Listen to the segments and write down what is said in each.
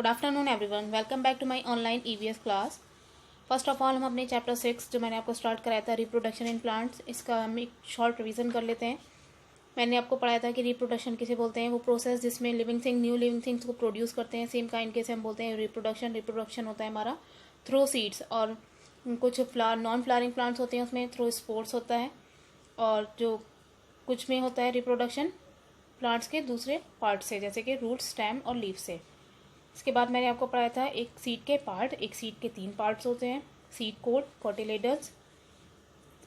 Good afternoon everyone, welcome back to my online EVS class. First of all हम अपने chapter 6 जो मैंने आपको स्टार्ट कराया था रिप्रोडक्शन इन प्लांट्स, इसका हम एक शॉर्ट रिवीजन कर लेते हैं। मैंने आपको पढ़ाया था कि रिप्रोडक्शन किसे बोलते हैं, वो प्रोसेस जिसमें living thing new living things को प्रोड्यूस करते हैं। सेम काइंड के से हम बोलते हैं रिप्रोडक्शन। रिप्रोडक्शन होता है हमारा थ्रू सीड्स, और कुछ नॉन फ्लावरिंग प्लांट्स होते हैं उसमें थ्रू स्पोर्ट्स होता है, और जो कुछ में होता है रिप्रोडक्शन प्लांट्स के दूसरे पार्ट से, जैसे कि रूट, स्टेम और लीफ से। इसके बाद मैंने आपको पढ़ाया था एक सीड के पार्ट, एक सीड के 3 पार्ट्स होते हैं, सीड कोट, कोटिलेडन्स,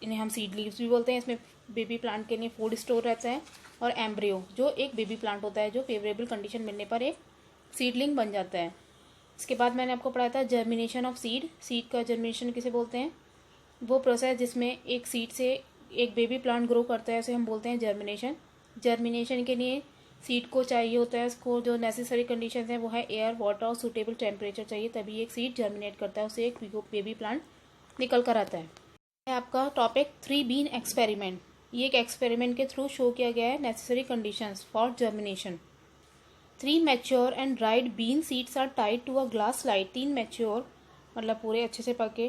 इन्हें हम सीड लीव्स भी बोलते हैं। इसमें बेबी प्लांट के लिए फूड स्टोर रहता है, और एम्ब्रियो जो एक बेबी प्लांट होता है जो फेवरेबल कंडीशन मिलने पर एक सीडलिंग बन जाता है। इसके बाद मैंने आपको पढ़ाया था जर्मिनेशन ऑफ सीड। सीड का जर्मिनेशन किसे बोलते हैं, वो प्रोसेस जिसमें एक सीड से एक बेबी प्लांट ग्रो करता है, उसे हम बोलते हैं जर्मिनेशन। जर्मिनेशन के लिए सीड को चाहिए होता है, इसको जो नेसेसरी कंडीशन है वो है एयर, वाटर और सूटेबल टेम्परेचर चाहिए, तभी एक सीड जर्मिनेट करता है, उससे एक बेबी प्लांट निकल कर आता है। आपका टॉपिक 3 बीन एक्सपेरिमेंट। ये एक एक्सपेरिमेंट के थ्रू शो किया गया है necessary conditions for germination. 3 mature and dried bean seeds are tied to a glass slide. 3 mature मतलब पूरे अच्छे से पके,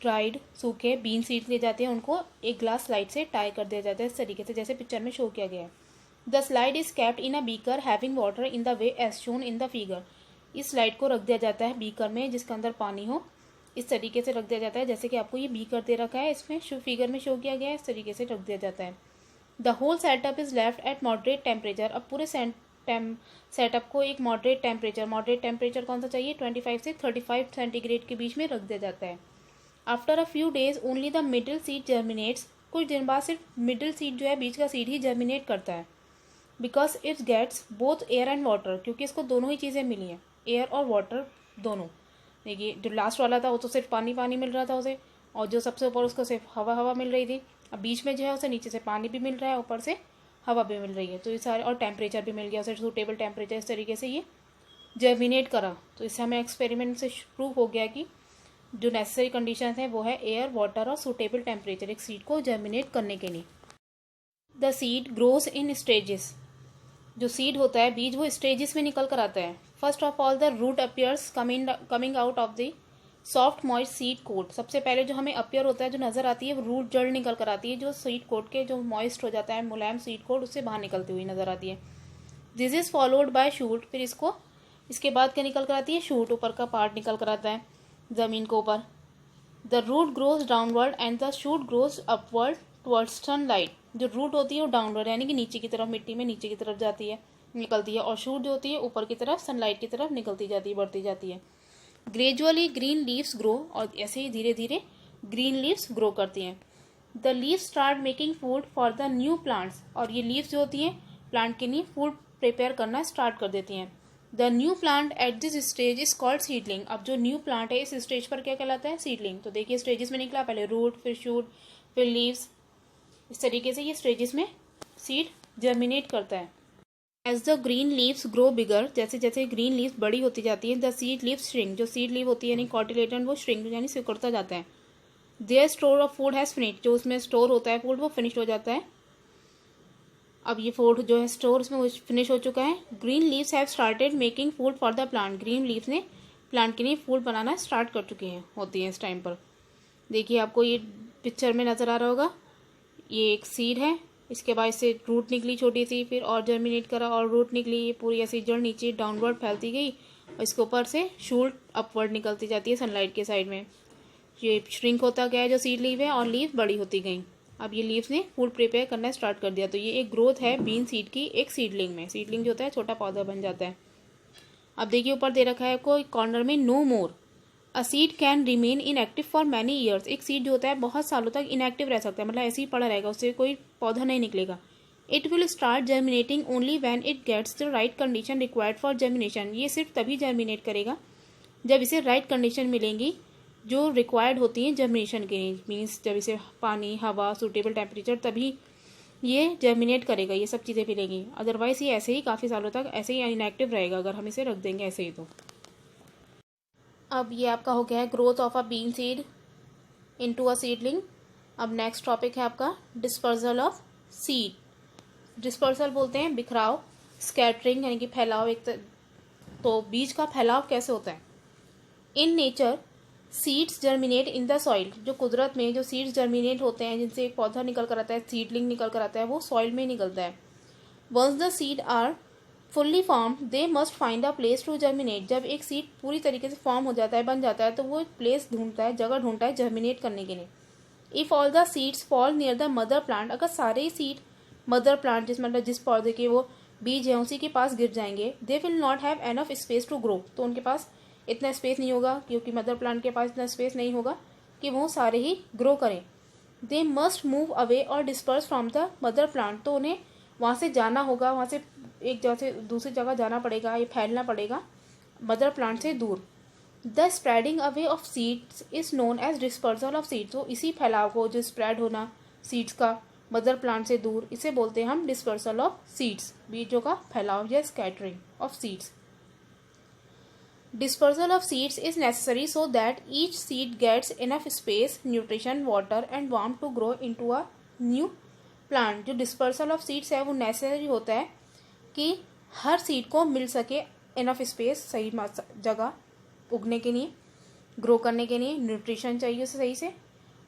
ड्राइड सूखे बीन सीड्स लिए जाते हैं, उनको एक ग्लास स्लाइड से टाई कर दिया जाता है इस तरीके से जैसे पिक्चर में शो किया गया है। The slide is kept in a beaker having water in the way as shown in the figure. इस स्लाइड को रख दिया जाता है बीकर में जिसके अंदर पानी हो, इस तरीके से रख दिया जाता है जैसे कि आपको ये बीकर दे रखा है, इसमें फिगर में शो किया गया है, इस तरीके से रख दिया जाता है। The whole setup is left at moderate temperature. अब पूरे सेटअप को एक मॉडरेट टेम्परेचर कौन सा चाहिए, 25 से 35 सेंटीग्रेड के बीच में रख दिया जाता है। After a few days only the middle seed germinates. कुछ दिन बाद सिर्फ मिडिल सीड जो है, बीच का सीड ही जर्मिनेट करता है। Because it gets both air and water, क्योंकि इसको दोनों ही चीज़ें मिली हैं, एयर और वाटर दोनों। देखिए जो लास्ट वाला था वो तो सिर्फ पानी पानी मिल रहा था उसे, और जो सबसे ऊपर उसको सिर्फ हवा हवा मिल रही थी। अब बीच में जो है उसे नीचे से पानी भी मिल रहा है, ऊपर से हवा भी मिल रही है, तो ये सारे, और टेम्परेचर भी मिल गया उसे, सूटेबल टेम्परेचर। इस तरीके से ये जर्मिनेट करा। तो इससे हमें एक्सपेरिमेंट से प्रूव हो गया कि जो नेसेसरी कंडीशन है वो है एयर, वाटर और सूटेबल टेम्परेचर एक सीड को जर्मिनेट करने के लिए। The seed grows in stages. जो सीड होता है बीज, वो स्टेजेस में निकल कर आता है। First of all the root appears coming out of the soft moist seed coat. सबसे पहले जो हमें अपियर होता है, जो नजर आती है, वो रूट जड़ निकल कर आती है, जो सीड कोट के जो मॉइस्ट हो जाता है, मुलायम सीड कोट, उससे बाहर निकलती हुई नजर आती है। This is followed by shoot. फिर इसके बाद क्या निकल कर आती है, शूट, ऊपर का पार्ट निकल कर आता है जमीन को ऊपर। The root grows downward and the shoot grows upward towards sunlight. जो रूट होती है वो डाउनवर्ड यानी कि नीचे की तरफ, मिट्टी में नीचे की तरफ जाती है, निकलती है, और शूट जो होती है ऊपर की तरफ, सनलाइट की तरफ निकलती जाती है, बढ़ती जाती है। ग्रेजुअली ग्रीन लीव्स ग्रो, और ऐसे ही धीरे धीरे ग्रीन लीव्स ग्रो करती हैं। The leaves start making food for the new plants. और ये लीव्स जो होती हैं प्लांट के लिए फूड प्रिपेयर करना स्टार्ट कर देती हैं। The new plant at this stage is called seedling. अब जो न्यू प्लांट है इस स्टेज पर क्या कहलाता है, सीडलिंग। तो देखिए स्टेजेस में निकला, पहले रूट, फिर शूट, फिर लीव्स, इस तरीके से ये स्टेजेस में सीड जर्मिनेट करता है। As the green leaves grow bigger, जैसे जैसे ग्रीन लीव्स बड़ी होती जाती है, द सीड लीव्स श्रिंक। जो सीड लीव होती है यानी कॉटिलेडन, वो श्रिंक यानी सिकुड़ता जाता है। Their store of food has finished. जो उसमें स्टोर होता है फूड, वो फिनिश हो जाता है। अब ये फूड जो है स्टोर उसमें वो फिनिश हो चुका है। Green leaves have started making food for the plant. Green leaves ने प्लांट के लिए फूड बनाना स्टार्ट कर चुकी हैं, होती हैं इस टाइम पर। देखिए आपको ये पिक्चर में नजर आ रहा होगा, ये एक सीड है, इसके बाद इससे रूट निकली छोटी सी, फिर और जर्मिनेट करा और रूट निकली, ये पूरी ऐसी जड़ नीचे डाउनवर्ड फैलती गई, और इसके ऊपर से शूट अपवर्ड निकलती जाती है सनलाइट के साइड में। ये श्रिंक होता गया है जो सीड लीव है, और लीव बड़ी होती गई। अब ये लीव्स ने फूड प्रिपेयर करना स्टार्ट कर दिया। तो ये एक ग्रोथ है बीन सीड की एक सीडलिंग में। सीडलिंग जो होता है छोटा पौधा बन जाता है। अब देखिए ऊपर दे रखा है कोई कॉर्नर में, no more a seed can remain inactive for many years. एक सीड जो होता है बहुत सालों तक इनएक्टिव रह सकता है, मतलब ऐसे ही पड़ा रहेगा, उससे कोई पौधा नहीं निकलेगा। It will start germinating only when it gets the right condition required for germination. ये सिर्फ तभी जर्मिनेट करेगा जब इसे राइट कंडीशन मिलेंगी जो रिक्वायर्ड होती हैं जर्मिनेशन के लिए। मीन्स जब इसे पानी, हवा, सूटेबल टेम्परेचर, तभी ये जर्मिनेट करेगा, ये सब चीज़ें मिलेंगी। अदरवाइज ये ऐसे ही काफ़ी सालों तक ऐसे ही इनएक्टिव रहेगा अगर हम इसे रख देंगे ऐसे ही। तो अब ये आपका हो गया है growth of a bean seed into a seedling. अब नेक्स्ट टॉपिक है आपका डिस्पर्सल ऑफ सीड। डिस्पर्सल बोलते हैं बिखराव, स्कैटरिंग यानी कि फैलाव, एक तो बीज का फैलाव कैसे होता है? In nature seeds germinate in the soil. जो कुदरत में जो सीड्स जर्मिनेट होते हैं, जिनसे एक पौधा निकल कर आता है, सीडलिंग निकल कर आता है, वो सॉइल में निकलता है। Once the seed are fully form they must find a place to germinate. जब एक सीड पूरी तरीके से फॉर्म हो जाता है, बन जाता है, तो वो एक प्लेस ढूंढता है, जगह ढूंढता है जर्मिनेट करने के लिए। If all the seeds fall near the mother plant, अगर सारे ही सीड मदर प्लांट जिस पौधे के वो बीज है उसी के पास गिर जाएंगे, they will not have enough space to grow. तो उनके पास इतना स्पेस नहीं होगा, क्योंकि मदर प्लांट के पास इतना स्पेस नहीं होगा कि वो सारे ही ग्रो करें। दे मस्ट मूव अवे और disperse from the mother plant. तो उन्हें वहाँ से जाना होगा, वहाँ से एक जगह से दूसरी जगह जाना पड़ेगा, ये फैलना पड़ेगा मदर प्लांट से दूर। The spreading away of seeds is known as dispersal of seeds. तो इसी फैलाव को, जो स्प्रेड होना सीड्स का मदर प्लांट से दूर, इसे बोलते हैं हम डिस्पर्सल ऑफ सीड्स, बीजों का फैलाव या scattering of seeds. Dispersal of seeds is necessary so that each seed gets enough space, nutrition, water and warmth to grow into a new plant। जो dispersal of seeds है वो necessary होता है कि हर सीड को मिल सके enough space, सही जगह उगने के लिए, ग्रो करने के लिए, न्यूट्रिशन चाहिए उसे सही से,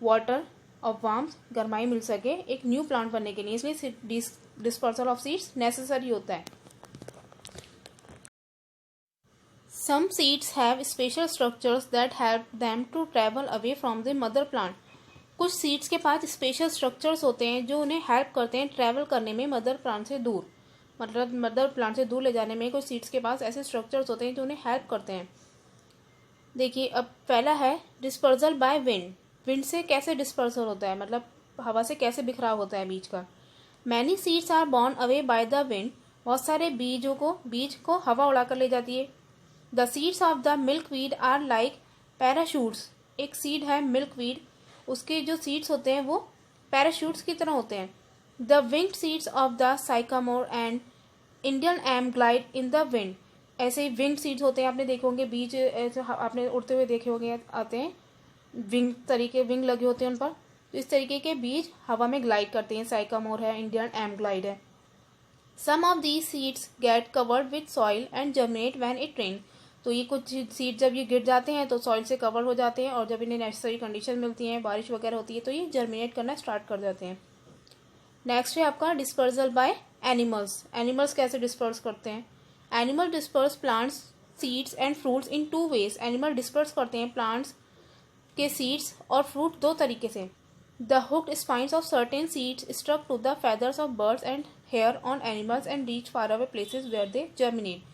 वाटर और वार्मथ, गर्माई मिल सके एक न्यू प्लांट बनने के लिए, इसलिए डिस्पर्सल ऑफ सीड्स नेसेसरी होता है। Some seeds have special structures that help them to travel away from the mother plant। कुछ सीड्स के पास स्पेशल स्ट्रक्चर्स होते हैं जो उन्हें हेल्प करते हैं ट्रैवल करने में मदर प्लांट से दूर, मतलब मदर प्लांट से दूर ले जाने में कुछ सीड्स के पास ऐसे स्ट्रक्चर्स होते हैं जो उन्हें हेल्प करते हैं। देखिए, अब पहला है डिस्पर्सल बाय विंड। विंड से कैसे डिस्पर्सल होता है, मतलब हवा से कैसे बिखराव होता है बीज का। Many seeds are borne away by the wind. बहुत सारे बीज को हवा उड़ा कर ले जाती है। The seeds of the milkweed are like parachutes. एक सीड है मिल्कवीड, उसके जो सीड्स होते हैं वो पैराशूट्स की तरह होते हैं। The winged seeds of the sycamore and Indian M glide in the wind. ऐसे ही विंग्ड सीड्स होते हैं, आपने देखे होंगे बीज ऐसे आपने उड़ते हुए देखे होंगे, आते हैं विंग लगे होते हैं उन पर। तो इस तरीके के बीज हवा में ग्लाइड करते हैं। साइकामोर है, इंडियन एम ग्लाइड है। Some of these seeds get covered with soil and germinate when it rain. तो ये कुछ सीड जब ये गिर जाते हैं तो सॉइल से कवर हो जाते हैं, और जब इन्हें नेसेसरी कंडीशन मिलती हैं, बारिश वगैरह होती है, तो ये जर्मिनेट करना स्टार्ट कर जाते हैं। नेक्स्ट है आपका डिस्पर्सल बाय एनिमल्स। एनिमल्स कैसे डिस्पर्स करते हैं? Animal disperse plants seeds and fruits in two ways. Animal disperse करते हैं प्लांट्स के सीड्स और फ्रूट दो तरीके से। The hooked spines of certain seeds struck to the feathers of birds and hair on animals and reach far away places where they germinate.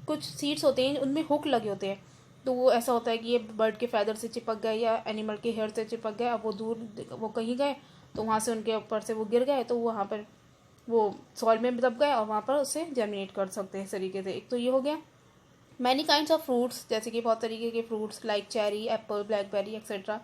कुछ seeds होते हैं उनमें हुक लगे होते हैं, तो वो ऐसा होता है कि ये बर्ड के फैदर से चिपक गए या एनिमल के हेयर से चिपक गए। अब वो कहीं गए तो वहाँ से उनके ऊपर से वो गिर गए, तो वहाँ पर वो सॉइल में दब गए और वहाँ पर उससे जर्मिनेट कर सकते हैं इस तरीके से। एक तो ये हो गया। मैनी काइंड्स ऑफ फ्रूट्स, जैसे कि बहुत तरीके के fruits like cherry, apple, blackberry etcetera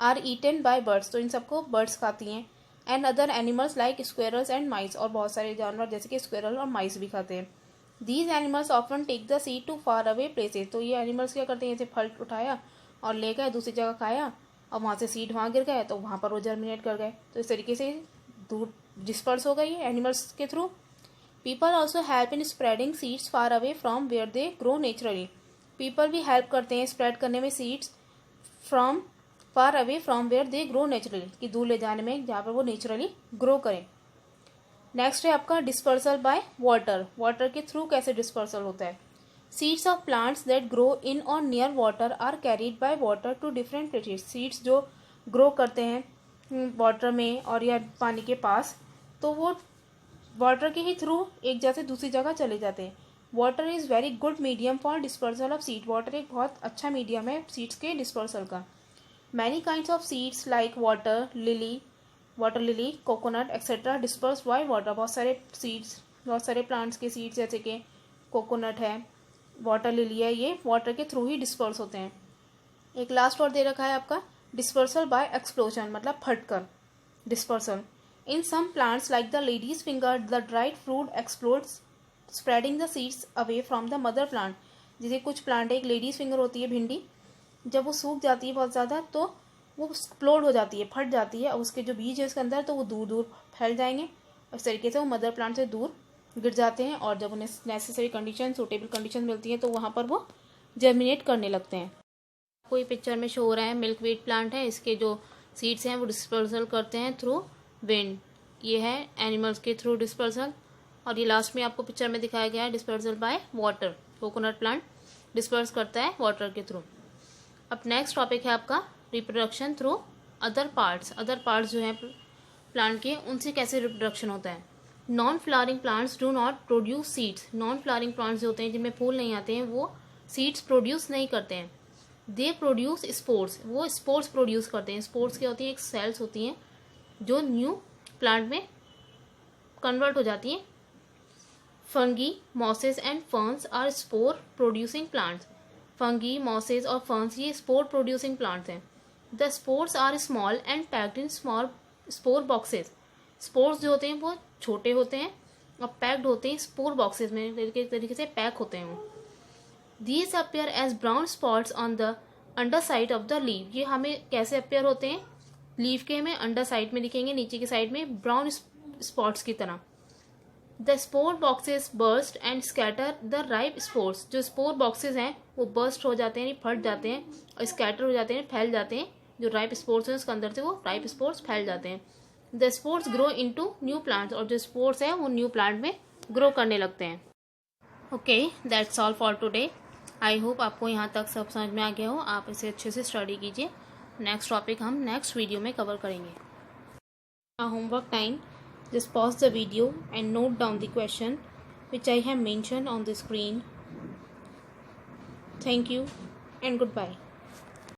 are eaten by birds. तो इन सबको बर्ड्स खाती हैं। And other animals like squirrels and mice, और बहुत सारे जानवर जैसे कि स्क्वेरल और माइस भी खाते हैं। These animals often take the seed to far away places। तो ये एनिमल्स क्या करते हैं, जैसे फल उठाया और ले गए दूसरी जगह खाया, और वहाँ से सीड वहाँ गिर गए तो वहाँ पर वो जर्मिनेट कर गए। तो इस तरीके से दूर डिस्पर्स हो गई है एनिमल्स के थ्रू। People also help in spreading seeds far away from where they grow naturally. People भी हेल्प करते हैं स्प्रेड करने में seeds from far away from where they grow naturally, कि दूर ले जाने में जहाँ पर वो नेचुरली ग्रो करें। नेक्स्ट है आपका डिस्पर्सल बाय वाटर। वाटर के थ्रू कैसे डिस्पर्सल होता है? Seeds of plants that grow in और near water are carried by water to different places. Seeds जो ग्रो करते हैं वाटर में और या पानी के पास, तो वो वाटर के ही थ्रू एक जगह से दूसरी जगह चले जाते हैं। Water is very good medium for dispersal of seed. Water एक बहुत अच्छा मीडियम है सीड्स के डिस्पर्सल का। Many kinds of seeds like water lily, coconut etcetera disperse by water. बहुत सारे प्लांट्स के सीड्स जैसे कि कोकोनट है, वाटर लिली है, ये वाटर के थ्रू ही डिस्पर्स होते हैं। एक लास्ट और दे रखा है आपका डिस्पर्सल बाय एक्सप्लोजन, मतलब फटकर dispersal. In some plants like the ladies finger the dried fruit explodes spreading the seeds away from the mother plant. जैसे कुछ प्लांट है, एक लेडीज फिंगर होती है भिंडी, जब वो सूख जाती है बहुत ज़्यादा तो वो एक्सप्लोड हो जाती है, फट जाती है, और उसके जो बीज है उसके अंदर तो वो दूर दूर फैल जाएंगे। इस तरीके से वो मदर प्लांट से दूर गिर जाते हैं और जब उन्हें नेसेसरी कंडीशन, सूटेबल कंडीशन मिलती है तो वहाँ पर वो जर्मिनेट करने लगते हैं। कोई पिक्चर में शो हो रहा है मिल्कवीड प्लांट है, इसके जो सीड्स हैं वो डिस्पर्सल करते हैं थ्रू विंड। ये है एनिमल्स के थ्रू डिस्पर्सल। और ये लास्ट में आपको पिक्चर में दिखाया गया है dispersal by water. Coconut plant disperse करता है वाटर के थ्रू। अब नेक्स्ट टॉपिक है आपका reproduction through other parts. Other parts जो हैं प्लांट के, उनसे कैसे रिप्रोडक्शन होता है। Non flowering plants do not produce seeds. Non flowering plants जो होते हैं जिनमें फूल नहीं आते हैं वो सीड्स प्रोड्यूस नहीं करते हैं। They produce spores. वो स्पोर्स प्रोड्यूस करते हैं। स्पोर्स क्या होती हैं, एक सेल्स होती हैं जो न्यू प्लांट में कन्वर्ट हो जाती हैं। Fungi, mosses and ferns are spore producing plants. Fungi, mosses और फर्न्स ये स्पोर प्रोड्यूसिंग प्लांट्स हैं। The spores are small and packed in small spore boxes. Spores जो होते हैं वो छोटे होते हैं और पैक्ड होते हैं स्पोर बॉक्सेस में, तरीके से पैक होते हैं वो। These appear as brown spots on the underside of the leaf। ये हमें कैसे अपेयर होते हैं, लीफ के हमें अंडर साइड में दिखेंगे, नीचे की साइड में ब्राउन स्पॉट्स की तरह। The spore boxes burst and scatter the ripe spores. जो स्पोर बॉक्सेस हैं वो बर्स्ट हो जाते हैं, फट जाते हैं और स्कैटर हो जाते हैं, फैल जाते हैं। जो राइप स्पोर्स हैं उसके अंदर से वो राइप स्पोर्स फैल जाते हैं। The spores grow into new plants. और जो स्पोर्स हैं वो न्यू प्लांट में ग्रो करने लगते हैं। Okay, that's all for today. I hope आपको यहाँ तक सब समझ में आ गया हो। आप इसे अच्छे से स्टडी कीजिए। नेक्स्ट टॉपिक हम नेक्स्ट वीडियो में कवर करेंगे। Homework time. Just pause the video and note down the question which I have mention on the screen. Thank you and good bye.